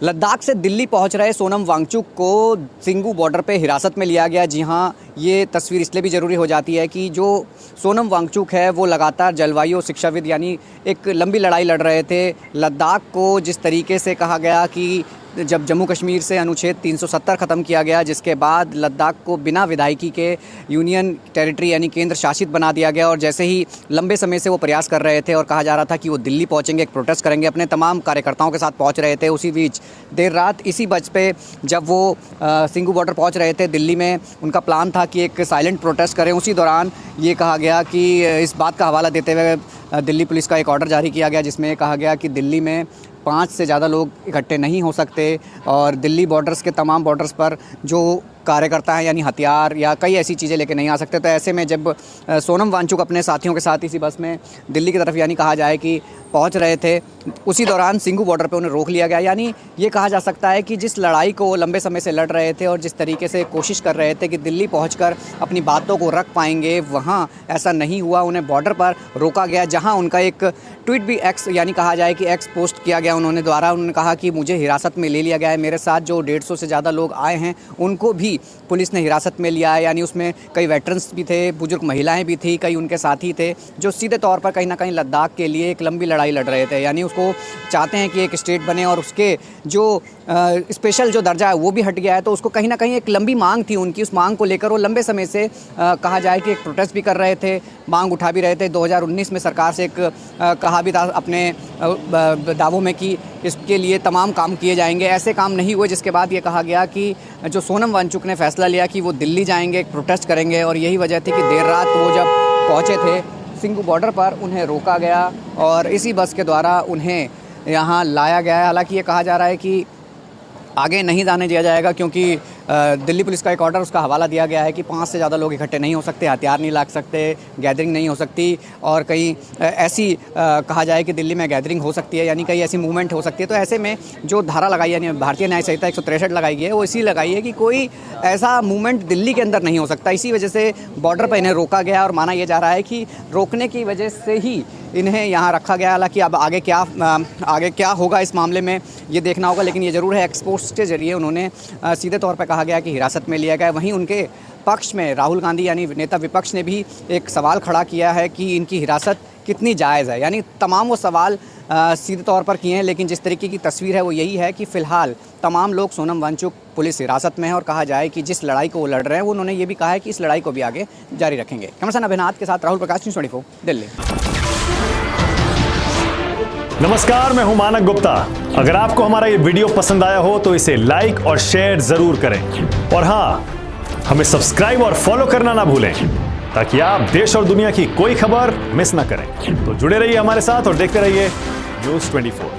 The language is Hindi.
लद्दाख से दिल्ली पहुंच रहे सोनम वांगचुक को सिंगू बॉर्डर पे हिरासत में लिया गया। जी हां, ये तस्वीर इसलिए भी ज़रूरी हो जाती है कि जो सोनम वांगचुक है वो लगातार जलवायु शिक्षाविद यानी एक लंबी लड़ाई लड़ रहे थे। लद्दाख को जिस तरीके से कहा गया कि जब जम्मू कश्मीर से अनुच्छेद 370 ख़त्म किया गया, जिसके बाद लद्दाख को बिना विधायकी के यूनियन टेरिटरी यानी केंद्र शासित बना दिया गया, और जैसे ही लंबे समय से वो प्रयास कर रहे थे और कहा जा रहा था कि वो दिल्ली पहुंचेंगे, एक प्रोटेस्ट करेंगे, अपने तमाम कार्यकर्ताओं के साथ पहुंच रहे थे। उसी बीच देर रात इसी बज पे जब वो सिंगू बॉर्डर पहुंच रहे थे दिल्ली में, उनका प्लान था कि एक साइलेंट प्रोटेस्ट करें। उसी दौरान ये कहा गया कि इस बात का हवाला देते हुए दिल्ली पुलिस का एक ऑर्डर जारी किया गया, जिसमें कहा गया कि दिल्ली में 5 से ज़्यादा लोग इकट्ठे नहीं हो सकते, और दिल्ली बॉर्डर्स के तमाम बॉर्डर्स पर जो कार्यकर्ता हैं यानी हथियार या कई ऐसी चीज़ें लेके नहीं आ सकते। तो ऐसे में जब सोनम वांगचुक अपने साथियों के साथ इसी बस में दिल्ली की तरफ यानी कहा जाए कि पहुंच रहे थे, उसी दौरान सिंगू बॉर्डर पे उन्हें रोक लिया गया। यानी ये कहा जा सकता है कि जिस लड़ाई को वो लंबे समय से लड़ रहे थे और जिस तरीके से कोशिश कर रहे थे कि दिल्ली पहुंचकर अपनी बातों को रख पाएंगे, वहाँ ऐसा नहीं हुआ। उन्हें बॉर्डर पर रोका गया, जहाँ उनका एक ट्वीट भी एक्स यानी कहा जाए कि एक्स पोस्ट किया गया उन्होंने कहा कि मुझे हिरासत में ले लिया गया है। मेरे साथ जो 150 से ज़्यादा लोग आए हैं उनको भी पुलिस ने हिरासत में लिया है। यानी उसमें कई वेटरन्स भी थे, बुजुर्ग महिलाएं भी थी, कई उनके साथी थे जो सीधे तौर पर कहीं ना कहीं लद्दाख के लिए एक लंबी लड़ाई लड़ रहे थे। यानी उसको चाहते हैं कि एक स्टेट बने, और उसके जो स्पेशल जो दर्जा है वो भी हट गया है। तो उसको कहीं ना कहीं एक लंबी मांग थी उनकी, उस मांग को लेकर वो लंबे समय से कहा जाए कि एक प्रोटेस्ट भी कर रहे थे, मांग उठा भी रहे थे। 2019 में सरकार से एक कहा भी था अपने दावों में कि इसके लिए तमाम काम किए जाएंगे। ऐसे काम नहीं हुए, जिसके बाद ये कहा गया कि जो सोनम वांगचुक ने फैसला लिया कि वो दिल्ली जाएंगे, एक प्रोटेस्ट करेंगे, और यही वजह थी कि देर रात वो जब पहुँचे थे सिंगू बॉर्डर पर उन्हें रोका गया और इसी बस के द्वारा उन्हें यहाँ लाया गया है। हालांकि ये कहा जा रहा है कि आगे नहीं जाने दिया जाएगा, क्योंकि दिल्ली पुलिस का एक ऑर्डर, उसका हवाला दिया गया है कि 5 से ज़्यादा लोग इकट्ठे नहीं हो सकते, हथियार नहीं ला सकते, गैदरिंग नहीं हो सकती, और कहीं ऐसी कहा जाए कि दिल्ली में गैदरिंग हो सकती है, यानी कहीं ऐसी मूवमेंट हो सकती है। तो ऐसे में जो धारा लगाई यानी भारतीय न्याय संहिता 163 लगाई गई है, वो इसी लगाई है कि कोई ऐसा मूवमेंट दिल्ली के अंदर नहीं हो सकता। इसी वजह से बॉर्डर पर इन्हें रोका गया, और माना यह जा रहा है कि रोकने की वजह से ही इन्हें यहाँ रखा गया। हालांकि अब आगे क्या होगा इस मामले में ये देखना होगा, लेकिन ये ज़रूर है एक्सपोर्ट्स के जरिए उन्होंने सीधे तौर पर कहा गया कि हिरासत में लिया गया। वहीं उनके पक्ष में राहुल गांधी यानी नेता विपक्ष ने भी एक सवाल खड़ा किया है कि इनकी हिरासत कितनी जायज़ है। यानी तमाम वो सवाल सीधे तौर पर किए हैं, लेकिन जिस तरीके की तस्वीर है वो यही है कि फ़िलहाल तमाम लोग सोनम वांगचुक पुलिस हिरासत में है, और कहा जाए कि जिस लड़ाई को वो लड़ रहे हैं, उन्होंने ये भी कहा है कि इस लड़ाई को भी आगे जारी रखेंगे। कैमरामैन अभिनाथ के साथ राहुल प्रकाश, न्यूज़ 24 दिल्ली। नमस्कार, मैं हूं मानक गुप्ता। अगर आपको हमारा ये वीडियो पसंद आया हो तो इसे लाइक और शेयर जरूर करें, और हाँ, हमें सब्सक्राइब और फॉलो करना ना भूलें, ताकि आप देश और दुनिया की कोई खबर मिस ना करें। तो जुड़े रहिए हमारे साथ और देखते रहिए न्यूज़ 24।